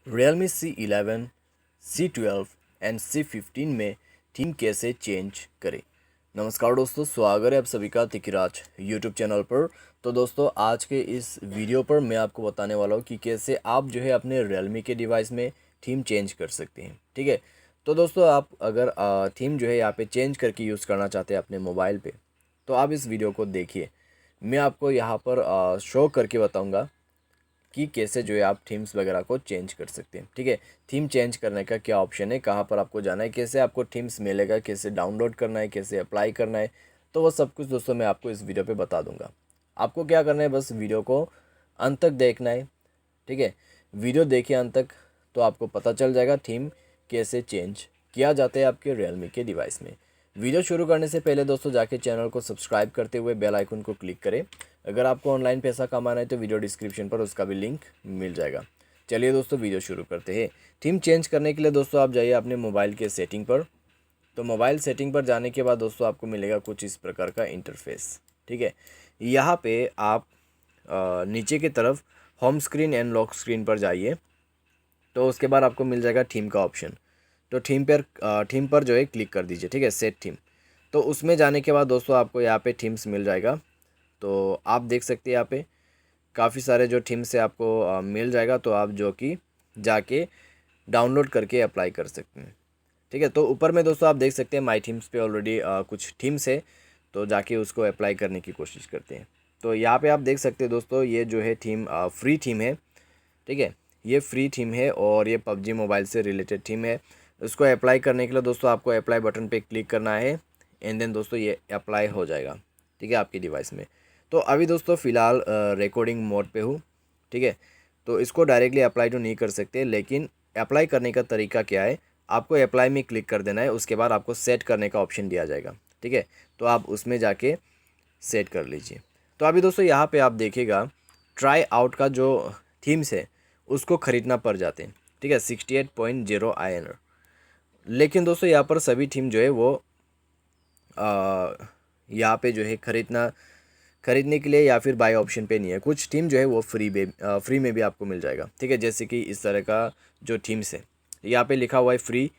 Realme C11, C12 and C15 में theme कैसे change करें। नमस्कार दोस्तों, स्वागत है आप सभी का तिकिराज यूट्यूब चैनल पर। तो दोस्तों, आज के इस वीडियो पर मैं आपको बताने वाला हूँ कि कैसे आप जो है अपने Realme के डिवाइस में थीम चेंज कर सकते हैं। ठीक है, तो दोस्तों आप अगर थीम जो है यहाँ पे चेंज करके यूज़ करना चाहते हैं अपने मोबाइल पे, तो आप इस वीडियो को देखिए। मैं आपको यहाँ पर शो करके बताऊँगा कि कैसे जो है आप थीम्स वगैरह को चेंज कर सकते हैं। ठीक है, थीम चेंज करने का क्या ऑप्शन है, कहाँ पर आपको जाना है, कैसे आपको थीम्स मिलेगा, कैसे डाउनलोड करना है, कैसे अप्लाई करना है, तो वो सब कुछ दोस्तों मैं आपको इस वीडियो पे बता दूंगा। आपको क्या करना है, बस वीडियो को अंत तक देखना है। ठीक है, वीडियो देखिए अंत तक, तो आपको पता चल जाएगा थीम कैसे चेंज किया जाता है आपके रियलमी के डिवाइस में। वीडियो शुरू करने से पहले दोस्तों जाके चैनल को सब्सक्राइब करते हुए बेल आइकन को क्लिक करें। अगर आपको ऑनलाइन पैसा कमाना है तो वीडियो डिस्क्रिप्शन पर उसका भी लिंक मिल जाएगा। चलिए दोस्तों, वीडियो शुरू करते हैं। थीम चेंज करने के लिए दोस्तों आप जाइए अपने मोबाइल के सेटिंग पर। तो मोबाइल सेटिंग पर जाने के बाद दोस्तों आपको मिलेगा कुछ इस प्रकार का इंटरफेस। ठीक है, यहाँ पे आप नीचे की तरफ home screen and lock screen पर जाइए। तो उसके बाद आपको मिल जाएगा थीम का ऑप्शन। तो थीम पर जो है क्लिक कर दीजिए। ठीक है, सेट थीम। तो उसमें जाने के बाद दोस्तों आपको यहाँ पे थीम्स मिल जाएगा। तो आप देख सकते हैं यहाँ पे काफ़ी सारे जो थीम्स है आपको मिल जाएगा। तो आप जो कि जाके डाउनलोड करके अप्लाई कर सकते हैं। ठीक है, तो ऊपर में दोस्तों आप देख सकते हैं माई थीम्स पे ऑलरेडी कुछ थीम्स है। तो जाके उसको अप्लाई करने की कोशिश करते हैं। तो यहाँ पे आप देख सकते हैं दोस्तों, ये जो है थीम फ्री थीम है। ठीक है, ये फ्री थीम है और ये पबजी मोबाइल से रिलेटेड थीम है। उसको अप्लाई करने के लिए दोस्तों आपको अप्लाई बटन पे क्लिक करना है एंड देन दोस्तों ये अप्लाई हो जाएगा। ठीक है, आपके डिवाइस में। तो अभी दोस्तों फ़िलहाल रिकॉर्डिंग मोड पे हूँ। ठीक है, तो इसको डायरेक्टली अप्लाई तो नहीं कर सकते, लेकिन अप्लाई करने का तरीका क्या है, आपको अप्लाई में क्लिक कर देना है। उसके बाद आपको सेट करने का ऑप्शन दिया जाएगा। ठीक है, तो आप उसमें जाके सेट कर लीजिए। तो अभी दोस्तों यहाँ पे आप देखिएगा ट्राई आउट का जो थीम्स है उसको ख़रीदना पड़ जाते हैं। ठीक है, 68.0 INR। लेकिन दोस्तों यहाँ पर सभी थीम जो है वो यहाँ पे जो है खरीदने के लिए या फिर बाय ऑप्शन पे नहीं है। कुछ थीम जो है वो फ्री में भी आपको मिल जाएगा। ठीक है, जैसे कि इस तरह का जो थीम्स है यहाँ पे लिखा हुआ है फ्री।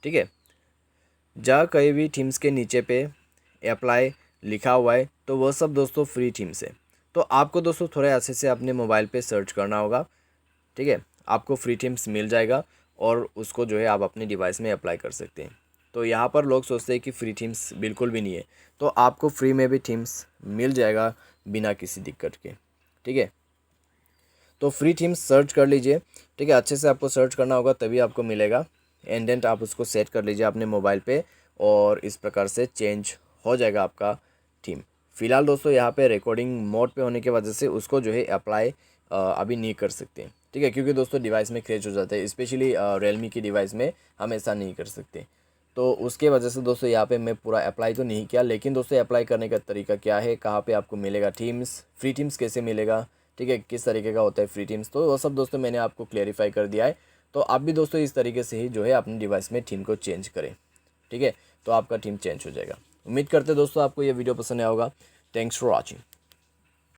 ठीक है, जहाँ कहीं भी थीम्स के नीचे पे अप्लाई लिखा हुआ है तो वह सब दोस्तों फ्री थीम्स है। तो आपको दोस्तों थोड़े अच्छे से अपने मोबाइल पे सर्च करना होगा। ठीक है, आपको फ्री थीम्स मिल जाएगा और उसको जो है आप अपने डिवाइस में अप्लाई कर सकते हैं। तो यहाँ पर लोग सोचते हैं कि फ्री थीम्स बिल्कुल भी नहीं है, तो आपको फ्री में भी थीम्स मिल जाएगा बिना किसी दिक्कत के। ठीक है, तो फ्री थीम्स सर्च कर लीजिए। ठीक है, अच्छे से आपको सर्च करना होगा तभी आपको मिलेगा। एंड देन आप उसको सेट कर लीजिए अपने मोबाइल पे और इस प्रकार से चेंज हो जाएगा आपका थीम। फिलहाल दोस्तों यहाँ पे रिकॉर्डिंग मोड पे होने की वजह से उसको जो है अप्लाई अभी नहीं कर सकते। ठीक है, क्योंकि दोस्तों डिवाइस में क्रैश हो जाता है, स्पेशली रियलमी की डिवाइस में हम ऐसा नहीं कर सकते। तो उसके वजह से दोस्तों यहाँ पे मैं पूरा अप्लाई तो नहीं किया, लेकिन दोस्तों अप्लाई करने का तरीका क्या है, कहाँ पे आपको मिलेगा थीम्स, फ्री थीम्स कैसे मिलेगा, ठीक है, किस तरीके का होता है फ्री थीम्स, तो वो सब दोस्तों मैंने आपको क्लेरिफाई कर दिया है। तो आप भी दोस्तों इस तरीके से ही जो है अपने डिवाइस में थीम को चेंज करें। ठीक है, तो आपका थीम चेंज हो जाएगा। उम्मीद करते दोस्तों आपको ये वीडियो पसंद आया होगा। Thanks for watching.